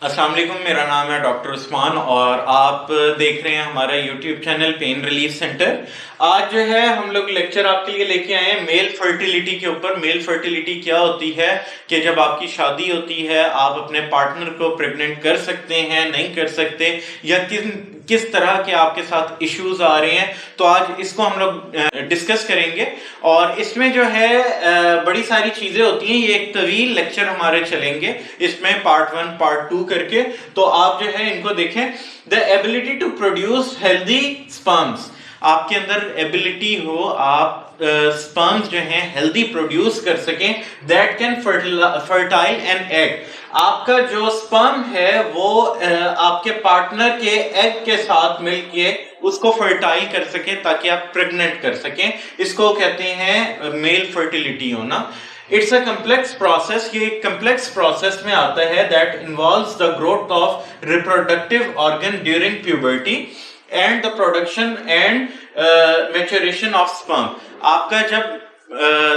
अस्सलाम वालेकुम, मेरा नाम है डॉक्टर उस्मान और आप देख रहे हैं हमारा YouTube channel pain relief centre. आज जो है हम लोग लेक्चर आपके लिए लेके आए हैं मेल फर्टिलिटी के ऊपर। मेल फर्टिलिटी क्या होती है कि जब आपकी शादी होती है आप अपने पार्टनर को प्रेग्नेंट कर सकते हैं, नहीं कर सकते, या किस तरह के आपके साथ इश्यूज आ रहे हैं। तो आज इसको हम लोग डिस्कस करेंगे और इसमें जो है बड़ी सारी चीजें होती हैं। ये एक तवील लेक्चर हमारे चलेंगे इसमें, पार्ट 1 पार्ट 2 करके। तो आप जो है इनको देखें। The ability to produce healthy sperms, आपके अंदर एबिलिटी हो आप स्पर्म्स जो हैं हेल्दी प्रोड्यूस कर सकें, that can fertile an egg. आपका जो स्पर्म है वो आपके पार्टनर के एग के साथ मिलके उसको फर्टाइल कर सके ताकि आप प्रेग्नेंट कर सकें। इसको कहते हैं मेल फर्टिलिटी होना। इट्स अ कम्प्लेक्स प्रोसेस, ये एक कम्प्लेक्स प्रोसेस में आता है that involves the growth of reproductive organ during puberty and the production and maturation of sperm. आपका जब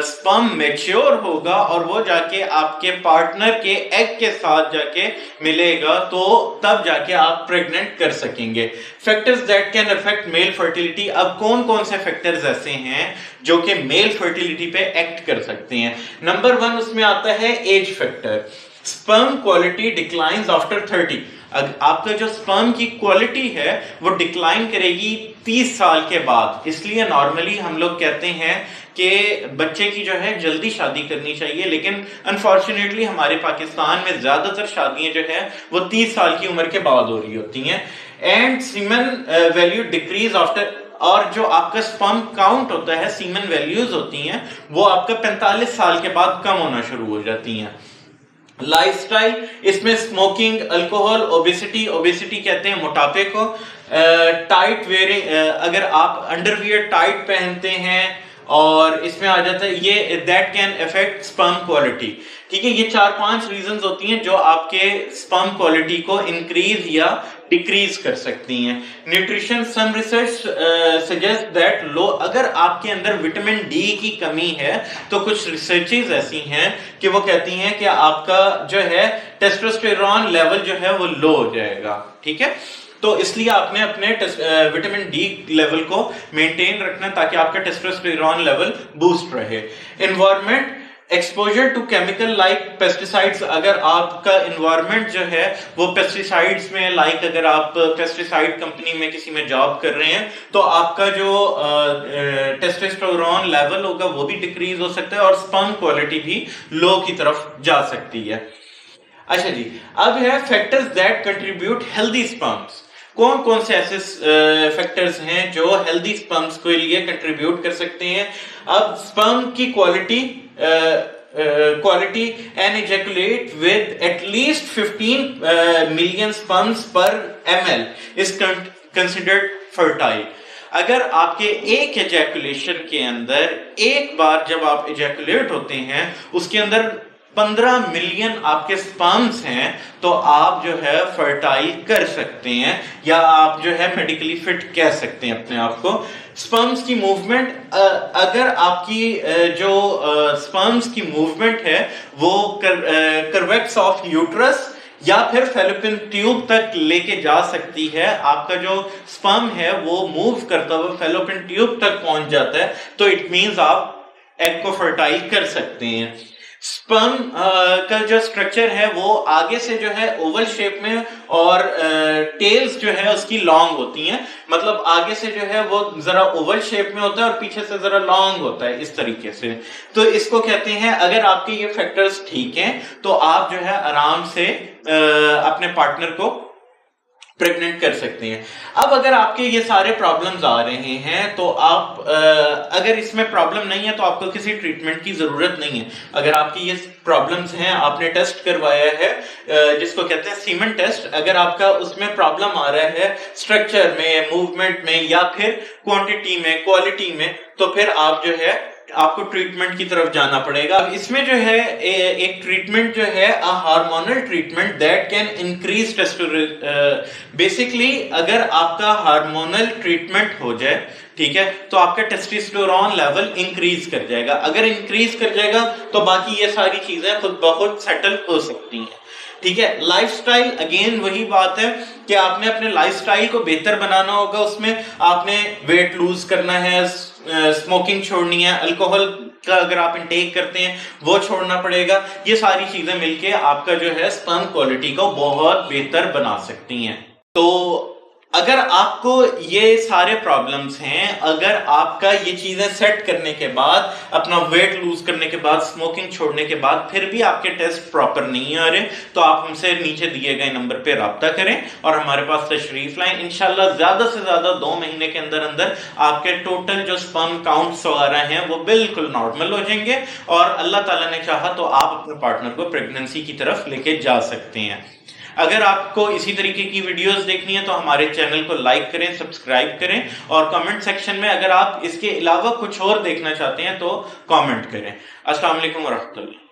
स्पर्म मैच्योर होगा और वो जाके आपके पार्टनर के एग के साथ जाके मिलेगा तो तब जाके आप प्रेग्नेंट कर सकेंगे। Factors that can affect mail fertility, अब कौन कौन से फैक्टर्स ऐसे हैं जो कि मेल फर्टिलिटी पे एक्ट कर सकते हैं। नंबर 1 उसमें आता है age factor. Sperm quality declines after 30। आपका जो स्पर्म की क्वालिटी है वो डिक्लाइन करेगी 30 साल के बाद। इसलिए नॉर्मली हम लोग कहते हैं कि बच्चे की जो है जल्दी शादी करनी चाहिए, लेकिन अनफॉर्चुनेटली हमारे पाकिस्तान में ज्यादातर शादियां जो है वो 30 साल की उम्र के बाद हो रही होती हैं। And semen value decrease after, और जो आपका स्पर्म काउंट होता है, सीमेन वैल्यूज होती हैं, वो आपका 45 साल के बाद कम होना शुरू हो जाती हैं। लाइफस्टाइल, इसमें स्मोकिंग, अल्कोहल, ओबेसिटी, ओबेसिटी कहते हैं मोटापे को। टाइट वेयरिंग, अगर आप अंडरवियर टाइट पहनते हैं और इसमें आ जाता है ये, that can affect sperm quality. ठीक है, ये 4-5 रीजंस होती हैं जो आपके स्पर्म क्वालिटी को इंक्रीज या डिक्रीज कर सकती हैं। Nutrition, some research suggest that low, अगर आपके अंदर विटामिन डी की कमी है तो कुछ रिसर्चेस ऐसी हैं कि वो कहती हैं कि आपका जो है टेस्टोस्टेरोन लेवल जो है वो लो हो जाएगा। ठीक है, तो इसलिए आपने अपने विटामिन डी लेवल को मेंटेन रखना ताकि आपका टेस्टोस्टेरोन लेवल बूस्ट रहे। Environment, exposure to chemical like pesticides, अगर आपका एनवायरनमेंट जो है वो पेस्टिसाइड्स में, लाइक अगर आप पेस्टिसाइड कंपनी में किसी में जॉब कर रहे हैं तो आपका जो टेस्टोस्टेरोन लेवल होगा वो भी डिक्रीज हो सकता है और स्पर्म क्वालिटी भी लो की तरफ जा सकती है। अच्छा जी, अब है factors that contribute healthy sperms. कौन कौन से ऐसे फैक्टर्स हैं जो हेल्दी स्पर्म्स के लिए कंट्रीब्यूट कर सकते हैं। अब स्पर्म की quality and ejaculate with at least 15 million sperms पर ml इज कंसिडर्ड फर्टाइल। अगर आपके एक एजैकुलेशन के अंदर, एक बार जब आप एजैकुलेट होते हैं उसके अंदर 15 मिलियन आपके स्पर्म्स हैं तो आप जो है फर्टाइल कर सकते हैं, या आप जो है मेडिकली फिट कह सकते हैं अपने आप को। स्पर्म्स की मूवमेंट, अगर आपकी जो स्पर्म्स की मूवमेंट है वो कर्वेक्स ऑफ यूट्रस या फिर फैलोपियन ट्यूब तक लेके जा सकती है, आपका जो स्पर्म है वो मूव करता हुआ फैलोपियन ट्यूब तक पहुंच जाता है, तो इट मींस आप एग को फर्टाइल कर सकते हैं। स्पर्म का जो स्ट्रक्चर है वो आगे से जो है ओवल शेप में और टेल्स जो है उसकी लॉन्ग होती हैं, मतलब आगे से जो है वो जरा ओवल शेप में होता है और पीछे से जरा लॉन्ग होता है, इस तरीके से। तो इसको कहते हैं, अगर आपके ये फैक्टर्स ठीक हैं तो आप जो है आराम से अपने पार्टनर को प्रेग्नेंट कर सकते हैं। अब अगर आपके ये सारे प्रॉब्लम्स आ रहे हैं तो आप अगर इसमें प्रॉब्लम नहीं है तो आपको किसी ट्रीटमेंट की जरूरत नहीं है। अगर आपकी ये प्रॉब्लम्स हैं, आपने टेस्ट करवाया है जिसको कहते हैं सीमेन टेस्ट, अगर आपका उसमें प्रॉब्लम आ रहा है स्ट्रक्चर में, मूवमेंट में या फिर क्वांटिटी में, क्वालिटी में, तो फिर आप जो है आपको ट्रीटमेंट की तरफ जाना पड़ेगा। इसमें जो है एक ट्रीटमेंट जो है hormonal treatment that can increase testosterone. Basically अगर आपका हार्मोनल ट्रीटमेंट हो जाए, ठीक है, तो आपका टेस्टोस्टेरोन लेवल इंक्रीज कर जाएगा। अगर इंक्रीज कर जाएगा तो बाकी ये सारी चीजें खुद ब खुद सेटल हो सकती हैं। ठीक है। लाइफस्टाइल, अगेन वही बात है कि आपने अपने लाइफस्टाइल को बेहतर बनाना होगा। उसमें आपने वेट लूज करना है, स्मोकिंग छोड़नी है, अल्कोहल का अगर आप इंटेक करते हैं वो छोड़ना पड़ेगा। ये सारी चीजें मिलके आपका जो है स्पर्म क्वालिटी को बहुत बेहतर बना सकती हैं। तो अगर आपको ये सारे प्रॉब्लम्स हैं, अगर आपका ये चीजें सेट करने के बाद, अपना वेट लूज करने के बाद, स्मोकिंग छोड़ने के बाद फिर भी आपके टेस्ट प्रॉपर नहीं आ रहे, तो आप हमसे नीचे दिए गए नंबर पे राब्ता करें और हमारे पास तशरीफ लाएं। इंशाल्लाह ज्यादा से ज्यादा 2 महीने के अंदर अंदर आपके टोटल जो स्पर्म काउंट्स वगैरह हैं वो बिल्कुल नॉर्मल हो जाएंगे और अल्लाह ताला ने चाहा तो आप अपने पार्टनर को प्रेगनेंसी की तरफ लेके जा सकते हैं। अगर आपको इसी तरीके की वीडियोस देखनी है तो हमारे चैनल को लाइक करें, सब्सक्राइब करें और कमेंट सेक्शन में अगर आप इसके अलावा कुछ और देखना चाहते हैं तो कमेंट करें। अस्सलाम वालेकुम व रहमतुल्लाह।